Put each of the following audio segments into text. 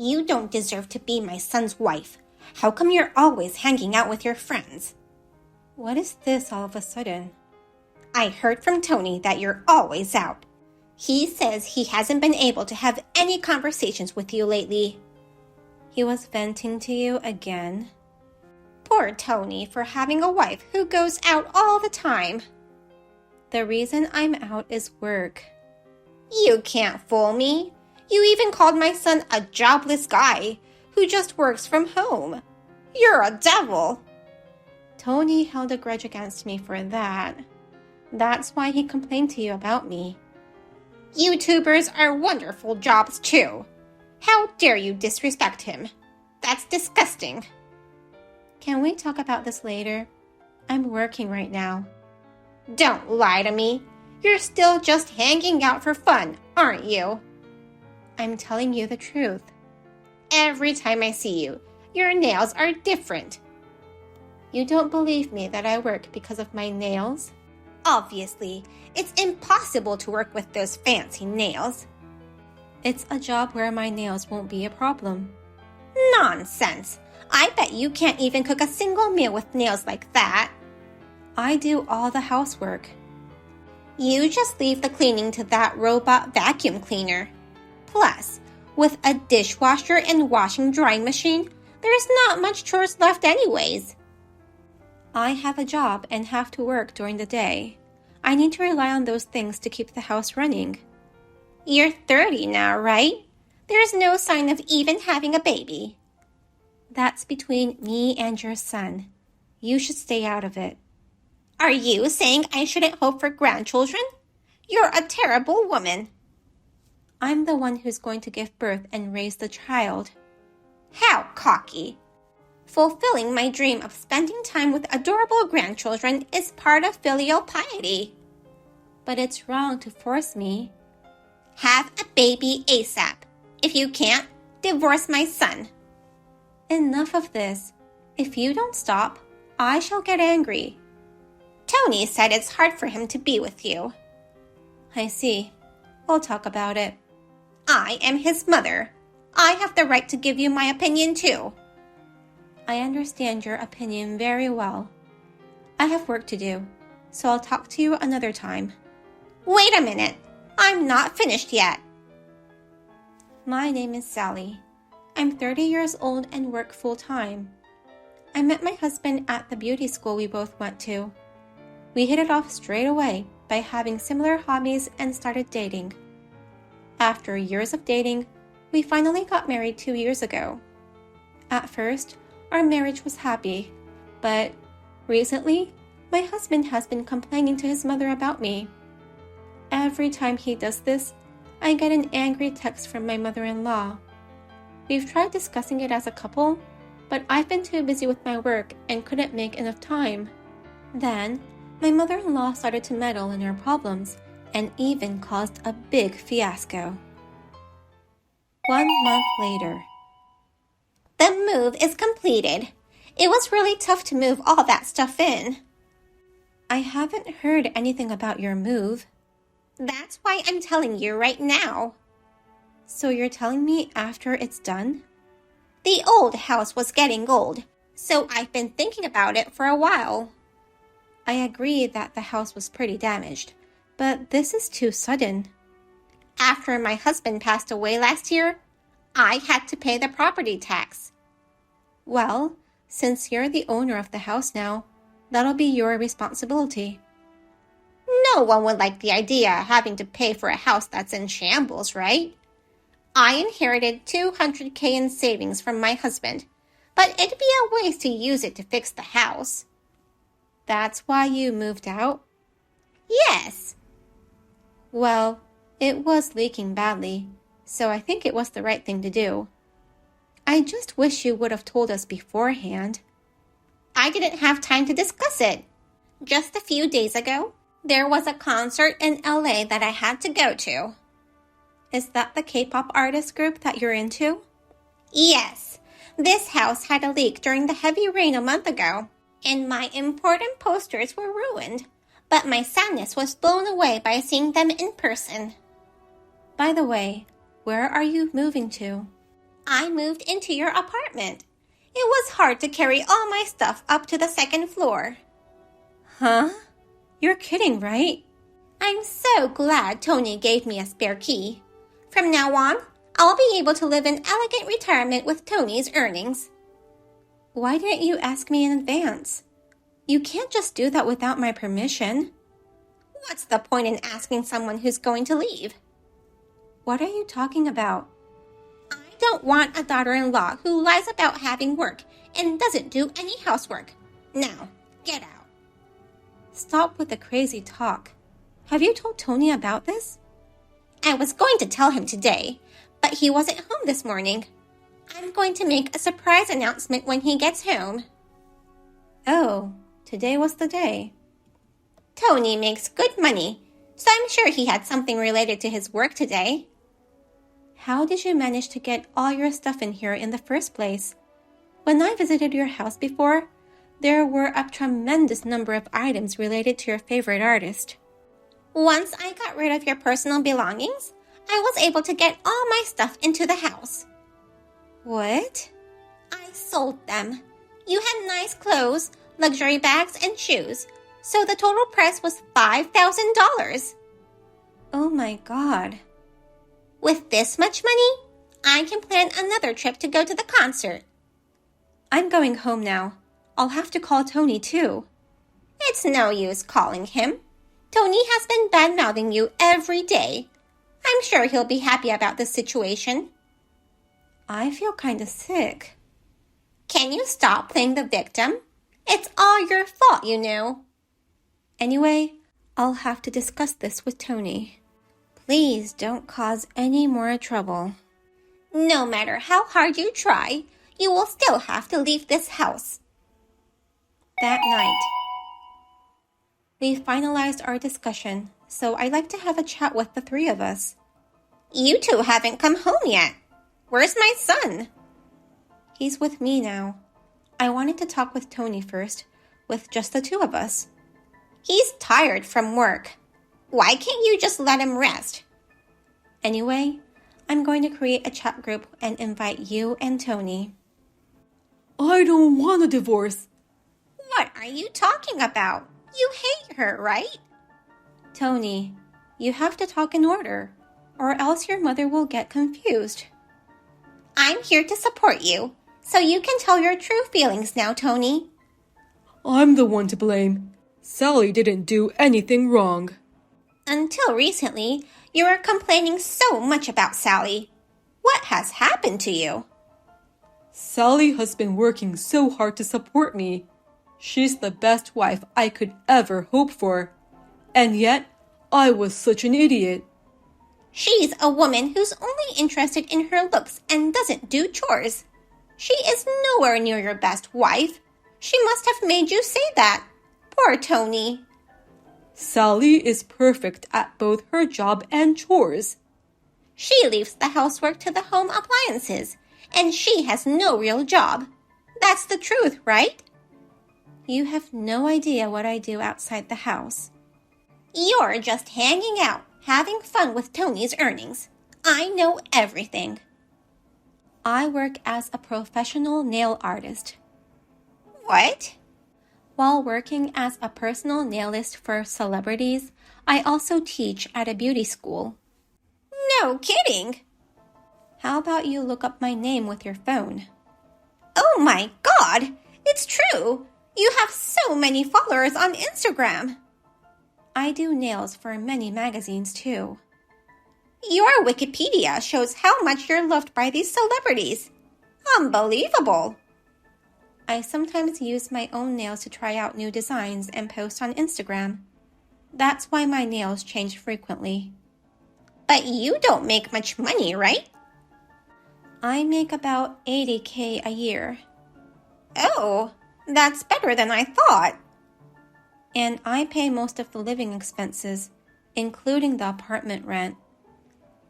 You don't deserve to be my son's wife. How come you're always hanging out with your friends? What is this all of a sudden? I heard from Tony that you're always out. He says he hasn't been able to have any conversations with you lately. He was venting to you again? Poor Tony for having a wife who goes out all the time. The reason I'm out is work. You can't fool me. You even called my son a jobless guy who just works from home. You're a devil. Tony held a grudge against me for that. That's why he complained to you about me. YouTubers are wonderful jobs too. How dare you disrespect him? That's disgusting. Can we talk about this later? I'm working right now. Don't lie to me. You're still just hanging out for fun, aren't you? I'm telling you the truth. Every time I see you, your nails are different. You don't believe me that I work because of my nails? Obviously, it's impossible to work with those fancy nails. It's a job where my nails won't be a problem. Nonsense! I bet you can't even cook a single meal with nails like that. I do all the housework. You just leave the cleaning to that robot vacuum cleaner. Plus, with a dishwasher and washing-drying machine, there's not much chores left anyways. I have a job and have to work during the day. I need to rely on those things to keep the house running. You're 30 now, right? There's no sign of even having a baby. That's between me and your son. You should stay out of it. Are you saying I shouldn't hope for grandchildren? You're a terrible woman. I'm the one who's going to give birth and raise the child. How cocky. Fulfilling my dream of spending time with adorable grandchildren is part of filial piety. But it's wrong to force me. Have a baby ASAP. If you can't, divorce my son. Enough of this. If you don't stop, I shall get angry. Tony said it's hard for him to be with you. I see. We'll talk about it. I am his mother. I have the right to give you my opinion too. I understand your opinion very well. I have work to do, so I'll talk to you another time. Wait a minute. I'm not finished yet. My name is Sally. I'm 30 years old and work full-time. I met my husband at the beauty school we both went to. We hit it off straight away by having similar hobbies and started dating. After years of dating, we finally got married 2 years ago. At first, our marriage was happy, but recently, my husband has been complaining to his mother about me. Every time he does this, I get an angry text from my mother-in-law. We've tried discussing it as a couple, but I've been too busy with my work and couldn't make enough time. Then, my mother-in-law started to meddle in our problems and even caused a big fiasco. 1 month later. The move is completed. It was really tough to move all that stuff in. I haven't heard anything about your move. That's why I'm telling you right now. So you're telling me after it's done? The old house was getting old, so I've been thinking about it for a while. I agree that the house was pretty damaged, but this is too sudden. After my husband passed away last year, I had to pay the property tax. Well, since you're the owner of the house now, that'll be your responsibility. No one would like the idea of having to pay for a house that's in shambles, right? I inherited $200,000 in savings from my husband, but it'd be a waste to use it to fix the house. That's why you moved out? Yes. Well, it was leaking badly, so I think it was the right thing to do. I just wish you would have told us beforehand. I didn't have time to discuss it. Just a few days ago, there was a concert in LA that I had to go to. Is that the K-pop artist group that you're into? Yes. This house had a leak during the heavy rain a month ago, and my important posters were ruined. But my sadness was blown away by seeing them in person. By the way, where are you moving to? I moved into your apartment. It was hard to carry all my stuff up to the second floor. Huh? You're kidding, right? I'm so glad Tony gave me a spare key. From now on, I'll be able to live in elegant retirement with Tony's earnings. Why didn't you ask me in advance? You can't just do that without my permission. What's the point in asking someone who's going to leave? What are you talking about? I don't want a daughter-in-law who lies about having work and doesn't do any housework. Now, get out. Stop with the crazy talk. Have you told Tony about this? I was going to tell him today, but he wasn't home this morning. I'm going to make a surprise announcement when he gets home. Oh, today was the day. Tony makes good money, so I'm sure he had something related to his work today. How did you manage to get all your stuff in here in the first place? When I visited your house before, there were a tremendous number of items related to your favorite artist. Once I got rid of your personal belongings, I was able to get all my stuff into the house. What? I sold them. You had nice clothes, luxury bags, and shoes, so the total price was $5,000. Oh my God. With this much money, I can plan another trip to go to the concert. I'm going home now. I'll have to call Tony too. It's no use calling him. Tony has been bad-mouthing you every day. I'm sure he'll be happy about this situation. I feel kind of sick. Can you stop playing the victim? It's all your fault, you know. Anyway, I'll have to discuss this with Tony. Please don't cause any more trouble. No matter how hard you try, you will still have to leave this house. That night, we finalized our discussion, so I'd like to have a chat with the three of us. You two haven't come home yet. Where's my son? He's with me now. I wanted to talk with Tony first, with just the two of us. He's tired from work. Why can't you just let him rest? Anyway, I'm going to create a chat group and invite you and Tony. I don't want a divorce. What are you talking about? You hate her, right? Tony, you have to talk in order, or else your mother will get confused. I'm here to support you, so you can tell your true feelings now, Tony. I'm the one to blame. Sally didn't do anything wrong. Until recently, you were complaining so much about Sally. What has happened to you? Sally has been working so hard to support me. She's the best wife I could ever hope for. And yet, I was such an idiot. She's a woman who's only interested in her looks and doesn't do chores. She is nowhere near your best wife. She must have made you say that. Poor Tony. Sally is perfect at both her job and chores. She leaves the housework to the home appliances, and she has no real job. That's the truth, right? You have no idea what I do outside the house. You're just hanging out, having fun with Tony's earnings. I know everything. I work as a professional nail artist. What? While working as a personal nailist for celebrities, I also teach at a beauty school. No kidding. How about you look up my name with your phone? Oh my God! It's true! You have so many followers on Instagram. I do nails for many magazines too. Your Wikipedia shows how much you're loved by these celebrities. Unbelievable. I sometimes use my own nails to try out new designs and post on Instagram. That's why my nails change frequently. But you don't make much money, right? I make about $80,000 a year. Oh, that's better than I thought. And I pay most of the living expenses, including the apartment rent.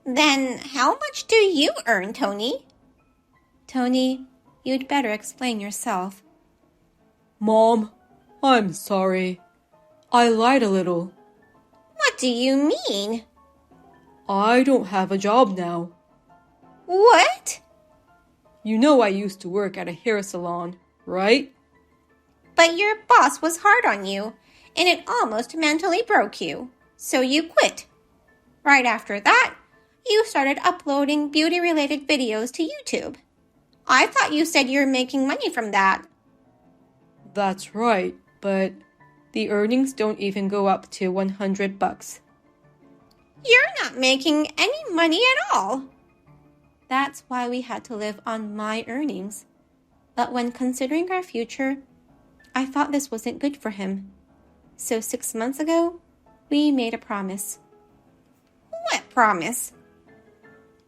Then how much do you earn, Tony? Tony, you'd better explain yourself. Mom, I'm sorry. I lied a little. What do you mean? I don't have a job now. What? You know I used to work at a hair salon, right? But your boss was hard on you, and it almost mentally broke you, so you quit. Right after that, you started uploading beauty-related videos to YouTube. I thought you said you were making money from that. That's right, but the earnings don't even go up to $100. You're not making any money at all. That's why we had to live on my earnings. But when considering our future, I thought this wasn't good for him. So 6 months ago, we made a promise. What promise?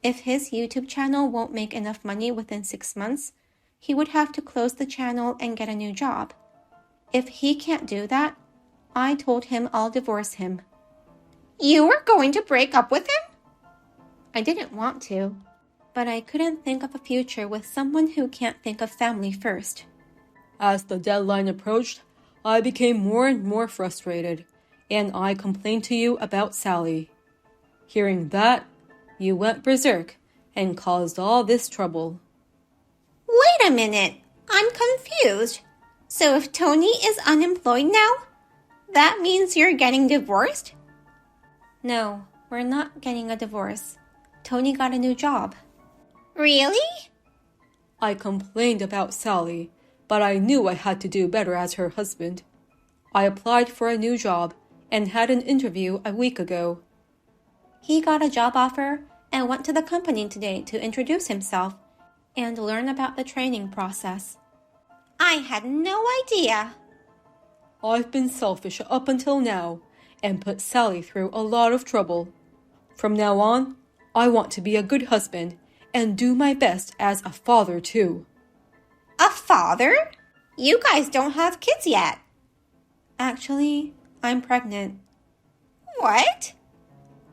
If his YouTube channel won't make enough money within 6 months, he would have to close the channel and get a new job. If he can't do that, I told him I'll divorce him. You were going to break up with him? I didn't want to, but I couldn't think of a future with someone who can't think of family first. As the deadline approached, I became more and more frustrated, and I complained to you about Sally. Hearing that, you went berserk and caused all this trouble. Wait a minute, I'm confused. So if Tony is unemployed now, that means you're getting divorced? No, we're not getting a divorce. Tony got a new job. Really? I complained about Sally, but I knew I had to do better as her husband. I applied for a new job and had an interview a week ago. He got a job offer and went to the company today to introduce himself and learn about the training process. I had no idea. I've been selfish up until now and put Sally through a lot of trouble. From now on, I want to be a good husband and do my best as a father too. A father? You guys don't have kids yet. Actually, I'm pregnant. What?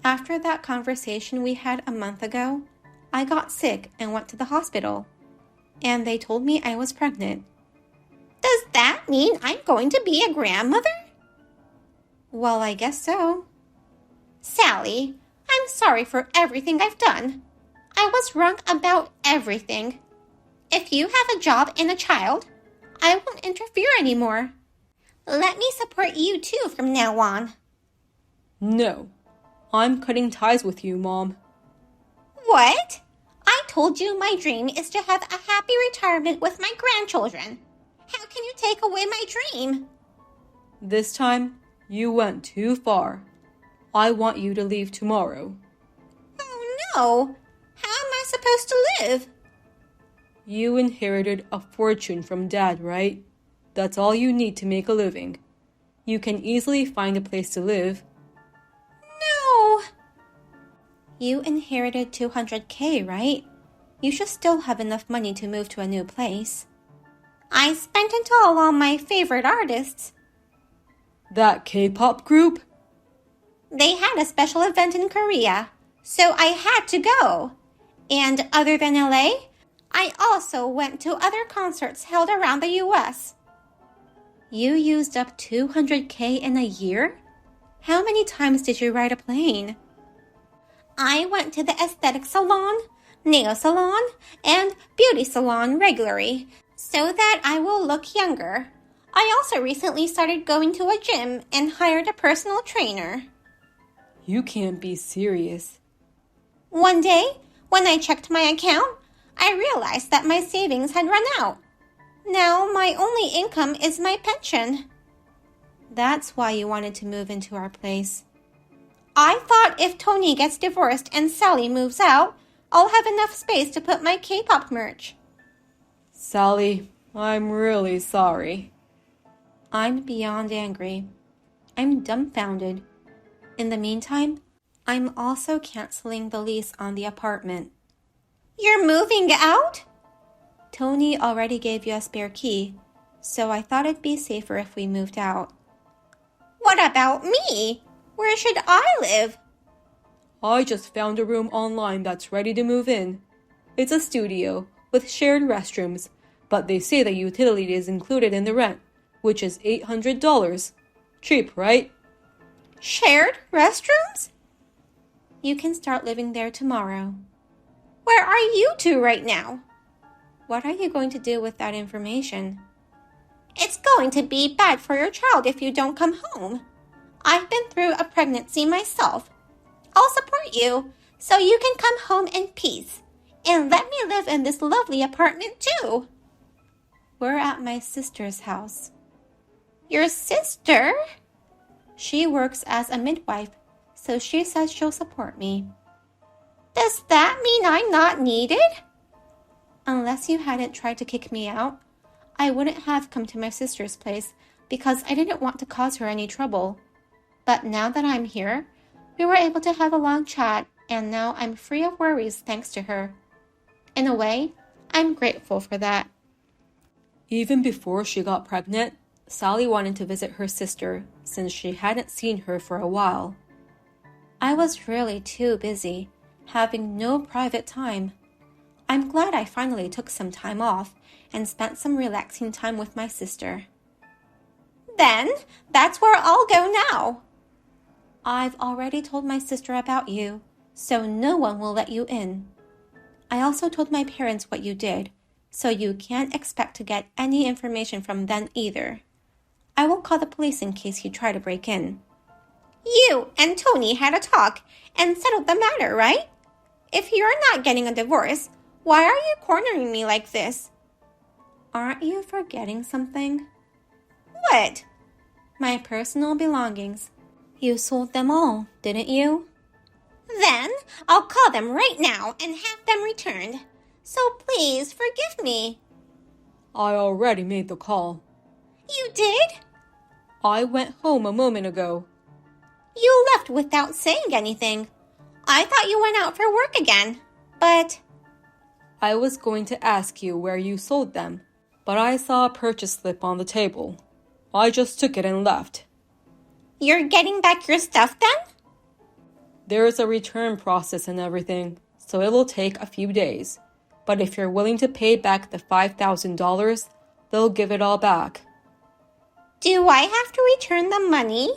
After that conversation we had a month ago, I got sick and went to the hospital, and they told me I was pregnant. Does that mean I'm going to be a grandmother? Well, I guess so. Sally, I'm sorry for everything I've done. I was wrong about everything. If you have a job and a child, I won't interfere anymore. Let me support you too from now on. No, I'm cutting ties with you, Mom. What? I told you my dream is to have a happy retirement with my grandchildren. How can you take away my dream? This time, you went too far. I want you to leave tomorrow. Oh no! How am I supposed to live? You inherited a fortune from Dad, right? That's all you need to make a living. You can easily find a place to live. No! You inherited $200K, right? You should still have enough money to move to a new place. I spent it all on my favorite artists. That K-pop group? They had a special event in Korea, so I had to go. And other than LA, I also went to other concerts held around the US. You used up $200K in a year? How many times did you ride a plane? I went to the aesthetic salon, nail salon, and beauty salon regularly, so that I will look younger. I also recently started going to a gym and hired a personal trainer. You can't be serious. One day, when I checked my account, I realized that my savings had run out. Now my only income is my pension. That's why you wanted to move into our place. I thought if Tony gets divorced and Sally moves out, I'll have enough space to put my K-pop merch. Sally, I'm really sorry. I'm beyond angry. I'm dumbfounded. In the meantime, I'm also canceling the lease on the apartment. You're moving out? Tony already gave you a spare key, so I thought it'd be safer if we moved out. What about me? Where should I live? I just found a room online that's ready to move in. It's a studio with shared restrooms, but they say the utility is included in the rent, which is $800. Cheap, right? Shared restrooms? You can start living there tomorrow. Where are you two right now? What are you going to do with that information? It's going to be bad for your child if you don't come home. I've been through a pregnancy myself. I'll support you so you can come home in peace and let me live in this lovely apartment too. We're at my sister's house. Your sister? She works as a midwife, so she says she'll support me. Does that mean I'm not needed? Unless you hadn't tried to kick me out, I wouldn't have come to my sister's place because I didn't want to cause her any trouble. But now that I'm here, we were able to have a long chat, and now I'm free of worries thanks to her. In a way, I'm grateful for that. Even before she got pregnant, Sally wanted to visit her sister since she hadn't seen her for a while. I was really too busy, having no private time. I'm glad I finally took some time off and spent some relaxing time with my sister. Then, that's where I'll go now. I've already told my sister about you, so no one will let you in. I also told my parents what you did, so you can't expect to get any information from them either. I will call the police in case you try to break in. You and Tony had a talk and settled the matter, right? If you're not getting a divorce, why are you cornering me like this? Aren't you forgetting something? What? My personal belongings. You sold them all, didn't you? Then I'll call them right now and have them returned. So please forgive me. I already made the call. You did? I went home a moment ago. You left without saying anything. I thought you went out for work again, but... I was going to ask you where you sold them, but I saw a purchase slip on the table. I just took it and left. You're getting back your stuff then? There is a return process and everything, so it will take a few days. But if you're willing to pay back the $5,000, they'll give it all back. Do I have to return the money?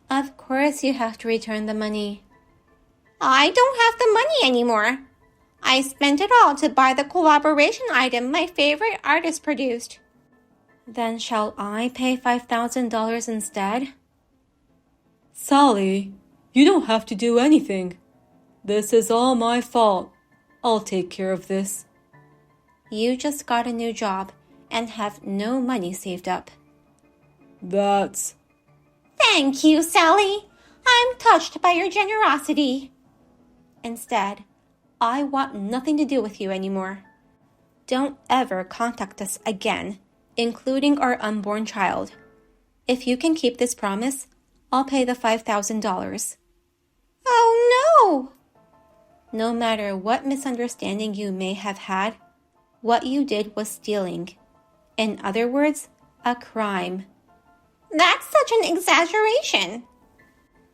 Of course you have to return the money. I don't have the money anymore. I spent it all to buy the collaboration item my favorite artist produced. Then shall I pay $5,000 instead? Sally, you don't have to do anything. This is all my fault. I'll take care of this. You just got a new job and have no money saved up. That's... Thank you, Sally. I'm touched by your generosity. Instead, I want nothing to do with you anymore. Don't ever contact us again, including our unborn child. If you can keep this promise, I'll pay the $5,000. Oh, no! No matter what misunderstanding you may have had, what you did was stealing. In other words, a crime. That's such an exaggeration.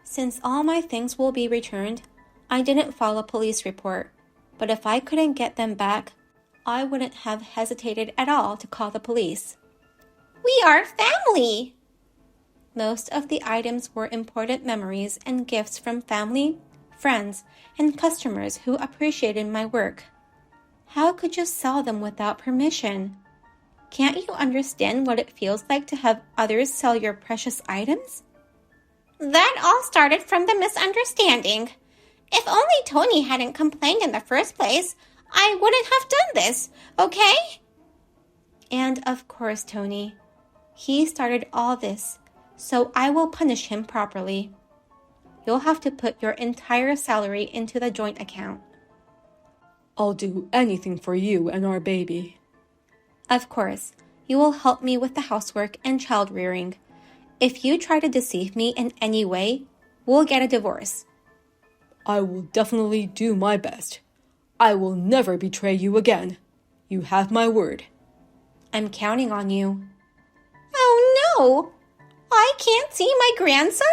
Since all my things will be returned, I didn't file a police report. But if I couldn't get them back, I wouldn't have hesitated at all to call the police. We are family. Most of the items were important memories and gifts from family, friends, and customers who appreciated my work. How could you sell them without permission? Can't you understand what it feels like to have others sell your precious items? That all started from the misunderstanding. If only Tony hadn't complained in the first place, I wouldn't have done this, okay? And of course, Tony. He started all this, so I will punish him properly. You'll have to put your entire salary into the joint account. I'll do anything for you and our baby. Of course, you will help me with the housework and child rearing. If you try to deceive me in any way, we'll get a divorce. I will definitely do my best. I will never betray you again. You have my word. I'm counting on you. Oh no! I can't see my grandson,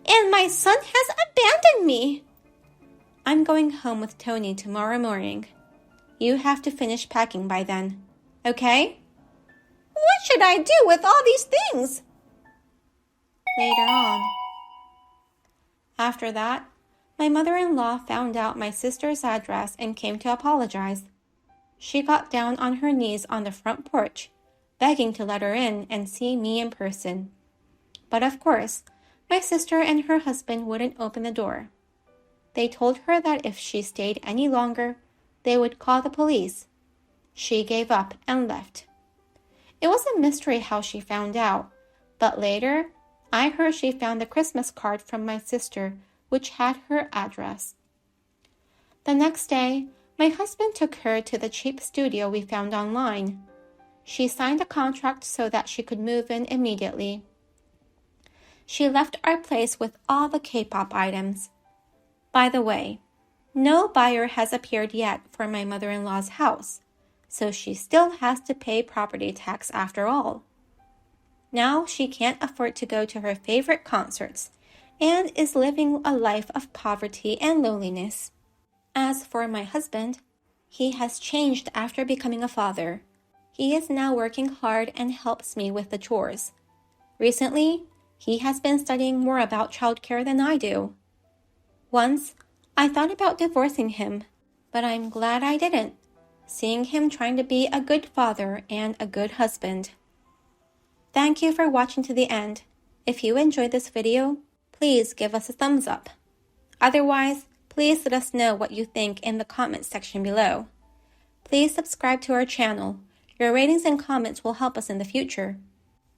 and my son has abandoned me. I'm going home with Tony tomorrow morning. You have to finish packing by then, okay? What should I do with all these things? Later on. After that, my mother-in-law found out my sister's address and came to apologize. She got down on her knees on the front porch, begging to let her in and see me in person. But of course, my sister and her husband wouldn't open the door. They told her that if she stayed any longer, they would call the police. She gave up and left. It was a mystery how she found out, but later, I heard she found the Christmas card from my sister, which had her address. The next day, my husband took her to the cheap studio we found online. She signed a contract so that she could move in immediately. She left our place with all the K-pop items. By the way, no buyer has appeared yet for my mother-in-law's house, so she still has to pay property tax after all. Now she can't afford to go to her favorite concerts and is living a life of poverty and loneliness. As for my husband, he has changed after becoming a father. He is now working hard and helps me with the chores. Recently, he has been studying more about childcare than I do. Once, I thought about divorcing him, but I'm glad I didn't, seeing him trying to be a good father and a good husband. Thank you for watching to the end. If you enjoyed this video, please give us a thumbs up. Otherwise, please let us know what you think in the comments section below. Please subscribe to our channel. Your ratings and comments will help us in the future.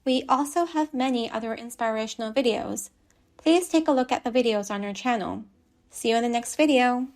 We also have many other inspirational videos. Please take a look at the videos on our channel. See you in the next video.